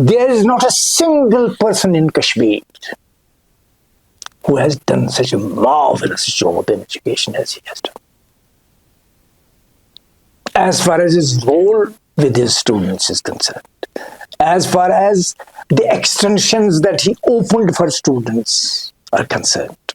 There is not a single person in Kashmir who has done such a marvelous job in education as he has done. As far as his role with his students is concerned, as far as the extensions that he opened for students are concerned,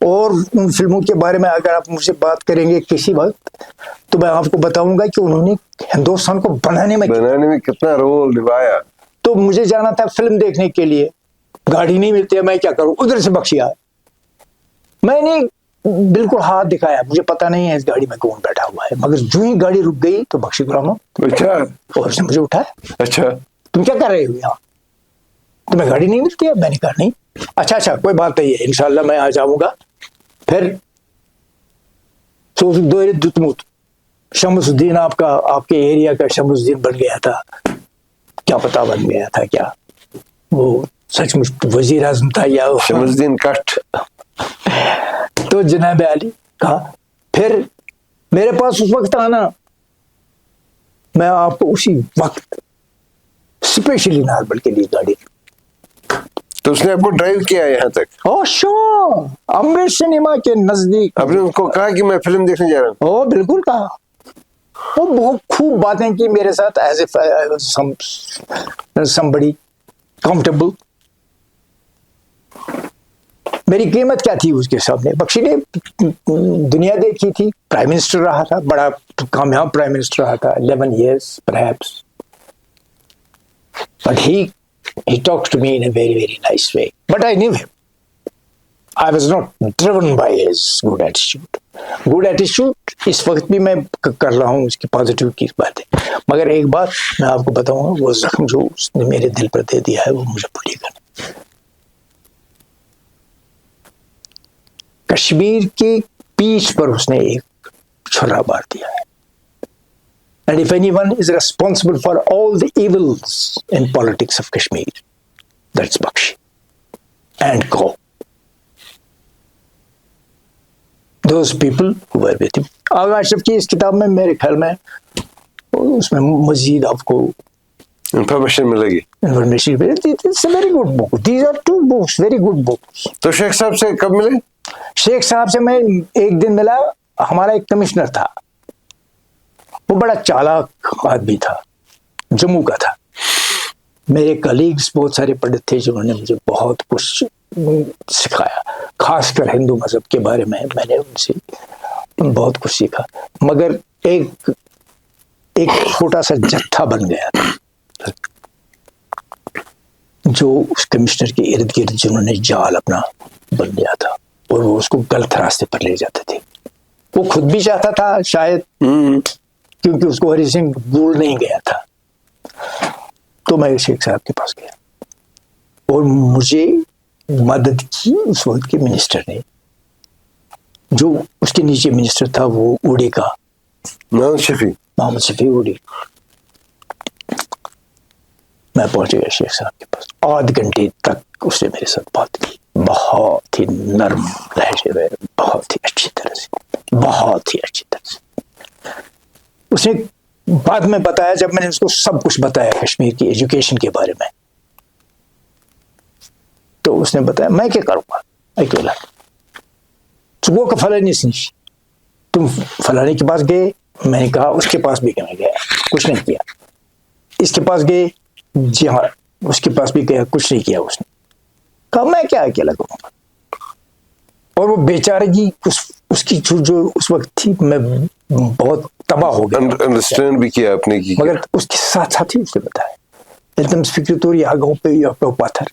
اور ان فلموں کے بارے میں اگر آپ مجھ سے بات کریں گے کسی وقت تو میں آپ کو بتاؤں گا کہ انہوں نے ہندوستان کو بنانے میں کتنا رول نبھایا. تو مجھے جانا تھا فلم دیکھنے کے لیے, گاڑی نہیں ملتی ہے, میں کیا کروں, ادھر سے بخشی آیا, میں نے بالکل ہاتھ دکھایا, مجھے پتا نہیں ہے اس گاڑی میں کون بیٹھا ہوا ہے, مگر جو ہی گاڑی رک گئی تو بخشی غلام اچھا اور اس نے مجھے اٹھایا, اچھا تم کیا کر رہے ہو یہاں, تمہیں گاڑی نہیں ملتی ہے؟ میں نے کہا نہیں. اچھا کوئی بات نہیں ہے, انشاءاللہ میں آ جاؤں گا. پھر شمس الدین آپ کے ایریا کا شمس الدین بن گیا تھا, کیا پتا بن گیا تھا کیا, وہ سچ مچ وزیر اعظم تھا یا شمس الدین کٹ. تو جناب علی کہا پھر میرے پاس اس وقت آنا, میں آپ کو اسی وقت اسپیشلی ناربل کے لیے گاڑی. تو اس نے آپ کو ڈرائیو کیا یہاں تک؟ امرت سنیما کے نزدیک. آپ نے ان کو کہا کہ میں فلم دیکھنے جا رہا ہوں؟ بالکل کہا, وہ بہت خوب باتیں کی میرے ساتھ, ایز اے somebody comfortable. میری قیمت کیا تھی اس کے سامنے؟ بخشی نے دنیا دیکھی تھی, پرائم منسٹر رہا تھا, بڑا کامیاب پرائم منسٹر رہا تھا, 11 years perhaps. But he talked to me in a very, very nice way. But I knew him. I was not driven by his good attitude. Good attitude اس وقت بھی میں کر رہا ہوں, اس کی پازیٹیو کی بات ہے, مگر ایک بات میں آپ کو بتاؤں گا, وہ زخم جو اس نے میرے دل پر دے دیا ہے وہ مجھے بھولے گا نہیں. کشمیر کی پیچ پر اس نے ایک چھرا مار دیا ہے. And if anyone is responsible for all the evils in politics of Kashmir, that's Bakshi and Co. Those people who were with him. آغا اشرف کی اس کتاب میں میرے خیال میں اس میں مزید آپ کو انفارمیشن ملے گی. It's a very good book. These are two books, very good books. تو شیخ صاحب سے کب ملے؟ شیخ صاحب سے میں ایک دن ملا, ہمارا ایک کمشنر تھا, وہ بڑا چالاک آدمی تھا, جموں کا تھا. میرے کلیگز بہت سارے پنڈت تھے جنہوں نے مجھے بہت کچھ سکھایا, خاص کر ہندو مذہب کے بارے میں میں نے ان سے بہت کچھ سیکھا. مگر ایک چھوٹا سا جتھا بن گیا تھا جو اس کمشنر کے ارد گرد, جنہوں نے جال اپنا بن لیا تھا اور وہ اس کو غلط راستے پر لے جاتے تھے. وہ خود بھی چاہتا تھا شاید, کیونکہ اس کو ہری سنگھ بھول نہیں گیا تھا. تو میں شیخ صاحب کے پاس گیا اور مجھے مدد کی اس وقت کے منسٹر نے, جو اس کے نیچے منسٹر تھا وہ اوڈی کا, محمد شفیع اوڈی. میں پہنچ گیا شیخ صاحب کے پاس, آدھ گھنٹے تک اس نے میرے ساتھ بات کی, بہت ہی نرم لہجے میں, بہت ہی اچھی طرح سے. اس نے بعد میں بتایا, جب میں نے اس کو سب کچھ بتایا کشمیر کی ایجوکیشن کے بارے میں, تو اس نے بتایا میں کیا کروں گا اکیلا. صبح کا فلاں نہیں, تم فلانے کے پاس گئے, میں نے کہا اس کے پاس بھی میں گیا, کچھ نہیں کیا. اس کے پاس گئے, جی ہاں اس کے پاس بھی گیا, کچھ نہیں کیا. اس نے کہا میں کیا اکیلا کروں گا. اور وہ بیچارگی اس کی جو اس وقت تھی, میں بہت تباہ ہو گیا. انڈرسٹینڈ بھی کیا آپ نے کی, مگر اس کے ساتھ ساتھ ہی اس نے بتایا التم فکر تو یا گاؤں پہ یا پتھر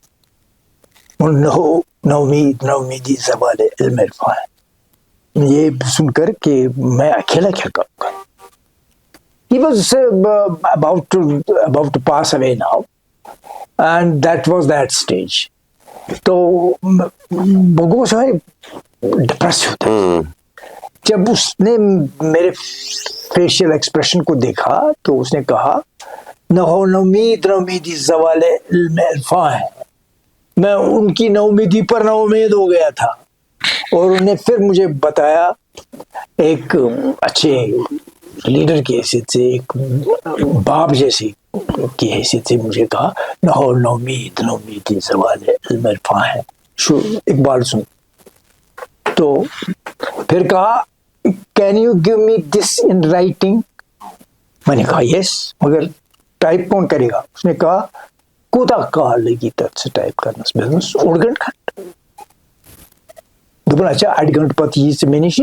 نومیدی زوال علم عرفان. یہ سن کر کہ میں اکیلا کیا کروں گا. He was about to pass away now, and that was that stage. تو بہت سارے ڈپریس ہوتے ہیں. جب اس نے میرے فیشیل ایکسپریشن کو دیکھا تو اس نے کہا نومیدی زوال علم عرفان ہے. میں ان کی نومیدی پر نا امید ہو گیا تھا, اور انہوں نے پھر مجھے بتایا ایک اچھے لیڈر کی حیثیت سے, ایک باپ جیسی کی حیثیت سے مجھے کہا نومیدی زوال علم عرفان ہے. اقبال سن. تو پھر کہا can you give me this in writing. میں نے کہا یس, مگر ٹائپ کون کرے گا. اس نے کہا کوتا کال لگی طرف سے ٹائپ کرنا بزنس اڑگن کھٹ. دوٚپُن اچھا 1 گٲنٛٹہٕ پتہٕ یی ژٕ مےٚ نِش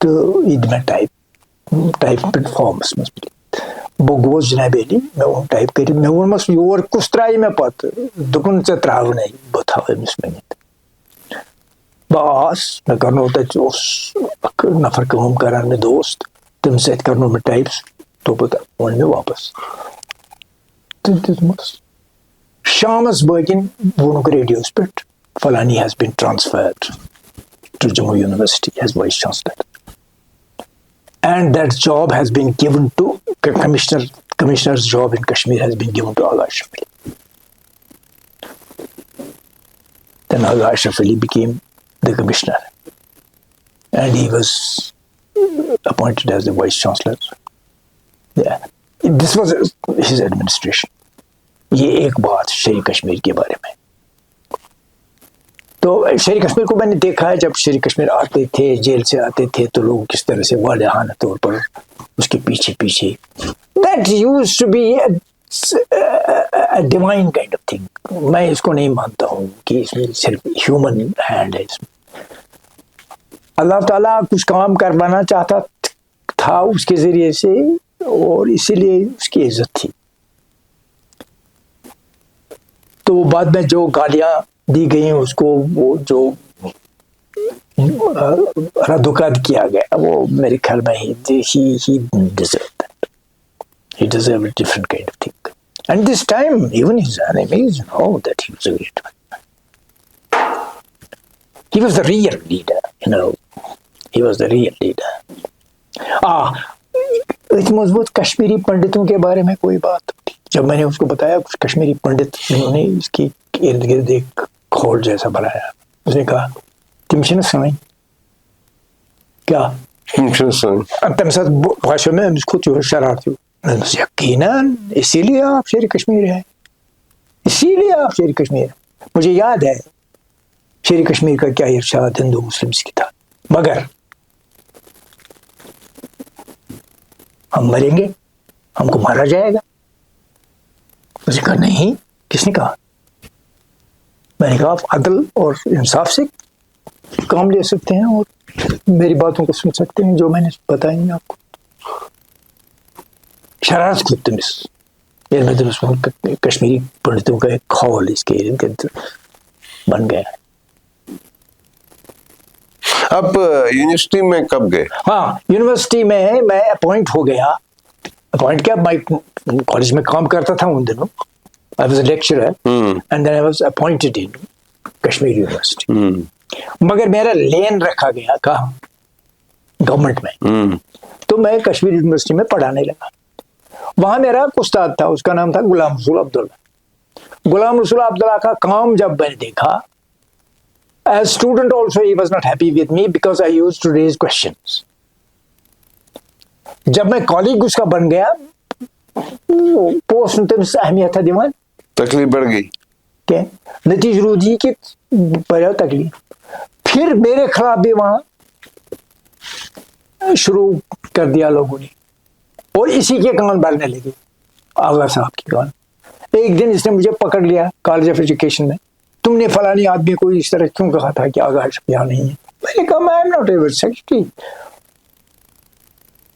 تہٕ یہِ دِ مےٚ ٹایپ فارمَس منٛز بہٕ گوس جناب علی مےٚ ووٚن ٹایپ کٔرِتھ مےٚ ووٚنمَس یور کُس ترٛایہِ مےٚ پتہٕ دوٚپُن ژےٚ ترٛاونے بہٕ تھاوٕ أمِس ؤنِتھ بہٕ آس مےٚ کرنو تَتہِ اوس اکھ نفر کٲم کران مےٚ دوست تٔمِس سۭتۍ کرنو مےٚ ٹایپ تو پتہٕ اوٚن مےٚ واپس تہٕ دیُتمَس شامَس بٲگِن ووٚنُکھ ریڈیوَس پٮ۪ٹھ فلانی has been transferred to Jammu university as vice chancellor and that job has been given to commissioner's job in Kashmir has been given to Agha Ashraf Ali. Then Agha Ashraf Ali became the commissioner and he was appointed as the vice chancellor. Yeah, this was his administration. یہ ایک بات شیری کشمیر کے بارے میں. تو شیری کشمیر کو میں نے دیکھا ہے جب شیری کشمیر آتے تھے جیل سے آتے تھے تو لوگ کس طرح سے والہانہ طور پر اس کے پیچھے پیچھے that used to be divine kind of thing. میں اس کو نہیں مانتا ہوں کہ اس میں صرف ہیومن ہینڈ ہے. اس میں اللہ تعالیٰ کچھ کام کروانا چاہتا تھا اس کے ذریعے سے اور اسی لیے اس کی عزت تھی. تو بعد میں جو گالیاں دی گئی اس کو وہ جو رد و قد کیا گیا وہ میرے خیال میں he deserved that. He deserved a different kind of thing. And this time even his enemies know that he was a great man. He was the real leader, you know. He was the real leader. ایک مضبوط کشمیری پنڈتوں کے بارے میں کوئی بات جب میں نے اس کو بتایا کچھ کشمیری پنڈت انہوں نے اس کی ارد گرد ایک کھول جیسا بنایا. اس نے کہا تم چھِ نہٕ سٲنۍ کیا تمہِ ساتہٕ باسیو مےٚ أمِس کھوٚت یِہوے شرارتی. یقیناً اسی لیے آپ شیر کشمیر ہیں اسی لیے آپ شیر کشمیر. مجھے یاد ہے شیر کشمیر کا کیا ارشاد ہندو مسلمس کی تھا مگر ہم مریں گے ہم کو مارا جائے گا. اس نے کہا نہیں. کس نے کہا؟ میں نے کہا آپ عدل اور انصاف سے کام لے سکتے ہیں اور میری باتوں کو سن سکتے ہیں جو میں نے بتائی آپ کو. شرارت کھود تمس کشمیری پنڈتوں کا ایک کھول اس کے ارد گرد بن گیا. آپ یونیورسٹی میں کب گئے؟ ہاں یونیورسٹی میں اپوائنٹ ہو گیا. اپوائنٹ کیا میں کالج میں کام کرتا تھا ان دنوں. I was a lecturer and then I was appointed in Kashmir University. مگر میرا لین رکھا گیا کہاں گورنمنٹ میں. تو میں کشمیر یونیورسٹی میں پڑھانے لگا. وہاں میرا ایک استاد تھا اس کا نام تھا غلام رسول عبداللہ. غلام رسول عبداللہ کا کام جب میں نے دیکھا as student also he was not happy with me because I used to raise questions. جب میں کالج اس کا بن گیا پوسٹ تمس اہمیت تھا دِوان تکلیف بڑھ گئی کہ نتیجہ روز یہ کہ بڑا تکلیف. پھر میرے خلاف بھی وہاں شروع کر دیا لوگوں نے اور اسی کے کان بھرنے لگے آغا صاحب کی کان. ایک دن اس نے مجھے پکڑ لیا کالج آف ایجوکیشن میں. تم نے فلانی آدمی کو اس طرح کیوں کہا تھا کہ آغا اشرف یہاں نہیں ہے؟ میں نے کہا میں ایم ناٹ ایور سیکرٹری.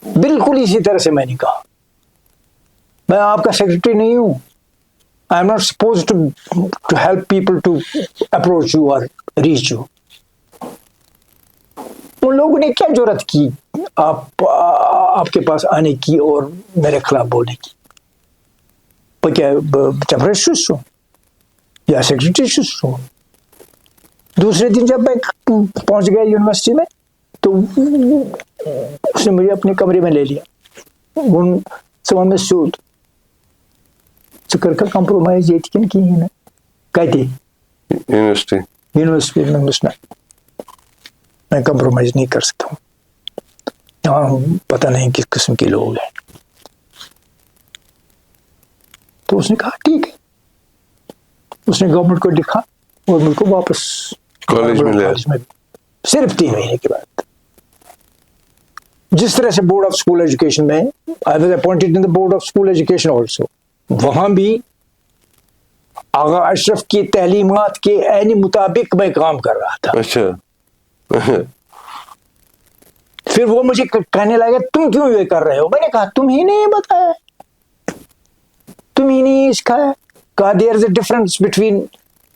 بالکل اسی طرح سے میں نے کہا میں آپ کا سیکرٹری نہیں ہوں. I am not supposed to help people to approach you or reach you. ان لوگوں نے کیا جرات کی آپ کے پاس آنے کی اور میرے خلاف بولنے کی؟ کیا چپرس چھُ یا سیکرٹری چھُ؟ دوسرے دن جب میں پہنچ گیا یونیورسٹی میں تو اس نے مجھے اپنے کمرے میں لے لیا. ژٕ وَن مےٚ سیوٚد ژٕ کٔرکھا کمپرومائز ییٚتہِ کِنہٕ کِہیٖنۍ نہٕ؟ کَتہِ؟ یونیورسٹی میں نہ میں کمپرومائز نہیں کر سکتا ہوں. یہاں پتہ نہیں کس قسم کے لوگ ہیں. تو اس نے کہا ٹھیک ہے. اس نے گورنمنٹ کو لکھا اور مجھ کو واپس کالج میں صرف 3 مہینے کے بعد. جس طرح سے بورڈ آف اسکول ایجوکیشن میں I was appointed in the board of school education also. وہاں بھی آغا اشرف کی تعلیمات کے عین مطابق میں کام کر رہا تھا. اچھا پھر وہ مجھے کہنے لگا تم کیوں یہ کر رہے ہو؟ میں نے کہا تم ہی نے بتایا, تم ہی نے سکھایا. کہا there is a difference between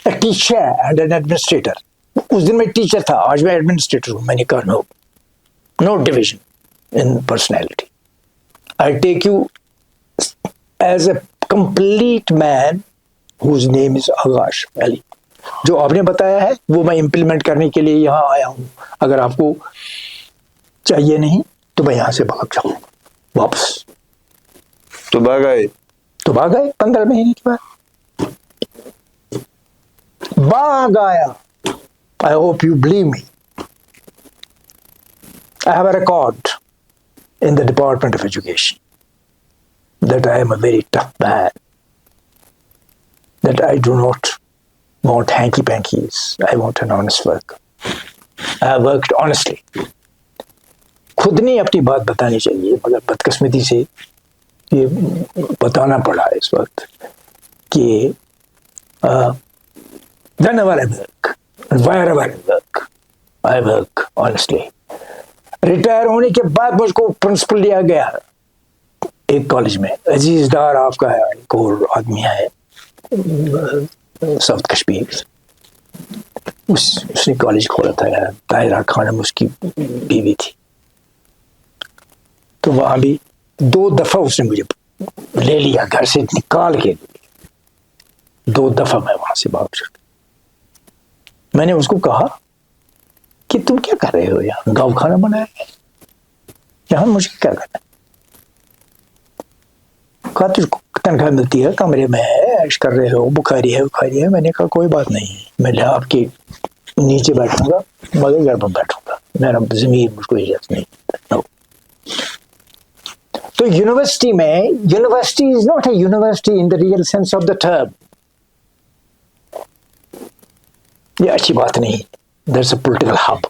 a teacher and an administrator. اس دن میں ٹیچر تھا, آج میں ایڈمنسٹریٹر ہوں. میں نے کہا no division in personality. I take you as a complete man whose name is Aghash Ali. جو آپ نے بتایا ہے وہ میں امپلیمنٹ کرنے کے لیے یہاں آیا ہوں. اگر آپ کو چاہیے نہیں تو میں یہاں سے بھاگ جاؤں واپس. تو بھاگ آئے 15 مہینے کے بعد بھاگ آیا. I hope you believe me. I have a record in the Department of Education that I am a very tough man, that I do not want hanky-pankies. I want an honest work. I have worked honestly. خود نہیں اپنی بات بتانی چاہیے مگر بدقسمتی سے یہ بتانا پڑا اس وقت کہ whenever I work, wherever I work, I work honestly. Retire ہونے کے بعد مجھ کو پرنسپل لیا گیا ایک کالج میں. عزیز ڈار آپ کا ہے, ایک اور آدمی ہے ساؤتھ کشمیر, اس نے کالج کھولا تھا. طاہرہ خانم اس کی بیوی تھی. تو وہاں بھی 2 دفعہ اس نے مجھے لے لیا, گھر سے نکال کے 2 دفعہ میں وہاں سے بھاگ چکا. میں نے اس کو کہا کہ تم کیا کر رہے ہو یہاں؟ گاؤں کھانا بنایا ہے یہاں, مجھے کیا کرنا؟ کہا تجھ کو تنخواہ ملتی ہے, کمرے میں ہے, عیش کر رہے ہو, بخاری ہے. میں نے کہا کوئی بات نہیں, میں آپ کے نیچے بیٹھوں گا مگر گھر پر بیٹھوں گا, میرا ضمیر مجھ کو اجازت نہیں دیتا. تو یونیورسٹی میں, university is not a university in the real sense of the term. یہ اچھی بات نہیں. There's a political hub.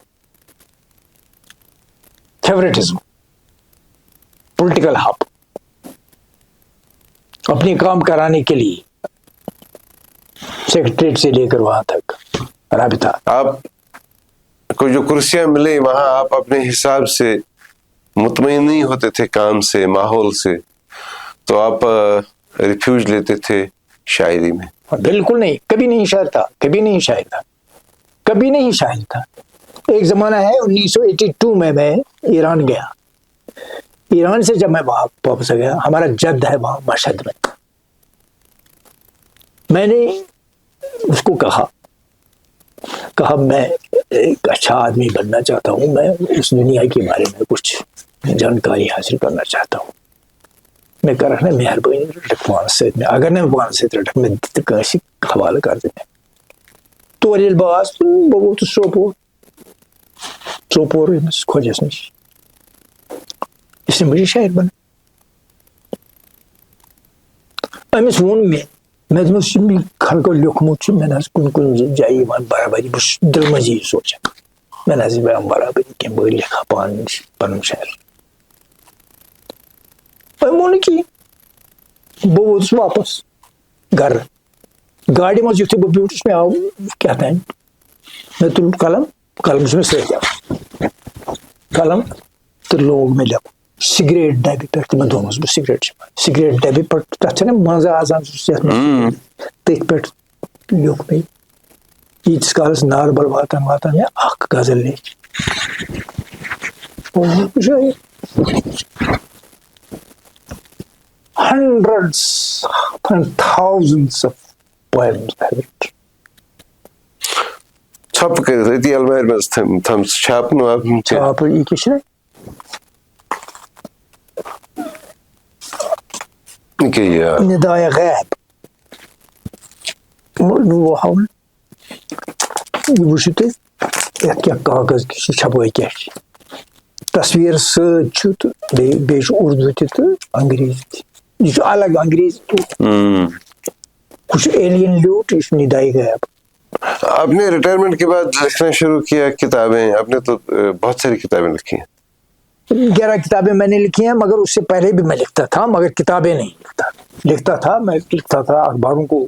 Favoritism. Political hub. اپنی کام کرانے کے لیے سیکریٹریٹ سے لے کر وہاں تک رابطہ. آپ کو جو کرسیاں ملے وہاں آپ اپنے حساب سے مطمئن نہیں ہوتے تھے کام سے, ماحول سے, تو آپ ریفیوج لیتے تھے شاعری میں. بالکل نہیں, کبھی نہیں شاعر تھا, کبھی نہیں شاعر تھا, کبھی نہیں شاعر تھا. ایک زمانہ ہے 1982 میں ایران گیا. ایران سے جب میں واپس گیا, ہمارا جد ہے وہاں مشہد میں. میں نے اس کو کہا میں ایک اچھا آدمی بننا چاہتا ہوں, میں اس دنیا کے بارے میں کچھ جانکاری حاصل کرنا چاہتا ہوں. میں کہہ رہا مہربانی رکھوان سے, اگر میں وان سے رکھ میں کیسی حوالہ کر دیں. تو الباس بہت سوپور کھوجس نش, اس نے مجھے شاعر بنا. امس وون میں دس خلقو لیوکھمت میں کن جائیں برابری بس دل مزید سوچان میں برابری کی بہ لکھا پن شاعر. وون کی بہ ووتس واپس گھر. گاڑی مز یتھے بہ بیوٹھس میں آو کیا تھا میں تل قلم میں سۭتۍ قلم تو لوگ میں لکھ سگریٹ ڈبہ پہ تمہیں دونوں بہ سگریٹ ڈبہ پہ تک مزہ آسان تھی پہ لیوکھ میں ییتس کالس ناربل واتان یا اخ غزل latch. Hundreds and thousands of poems I have written. چھپ کر المار مز تھم چھاپنو چھاپ یہ کچھ ندائے غیب وہ ہاؤن یہ وچھو تھی کیا کاغذ چھپائی کیا تصویر سۭتۍ چھُ تہٕ بیٚیہِ چھُ اردو تہِ تہٕ انگریزی تہِ. یہ چھُ الگ انگریزی کچھ ایلین لوٹ, یہ چھُ ندائے غیب. آپ نے ریٹائرمنٹ کے بعد لکھنا شروع کیا کتابیں. آپ نے تو بہت ساری کتابیں لکھی ہیں. 11 کتابیں میں نے لکھی ہیں, مگر اس سے پہلے بھی میں لکھتا تھا, مگر کتابیں نہیں لکھتا تھا. میں لکھتا تھا اخباروں کو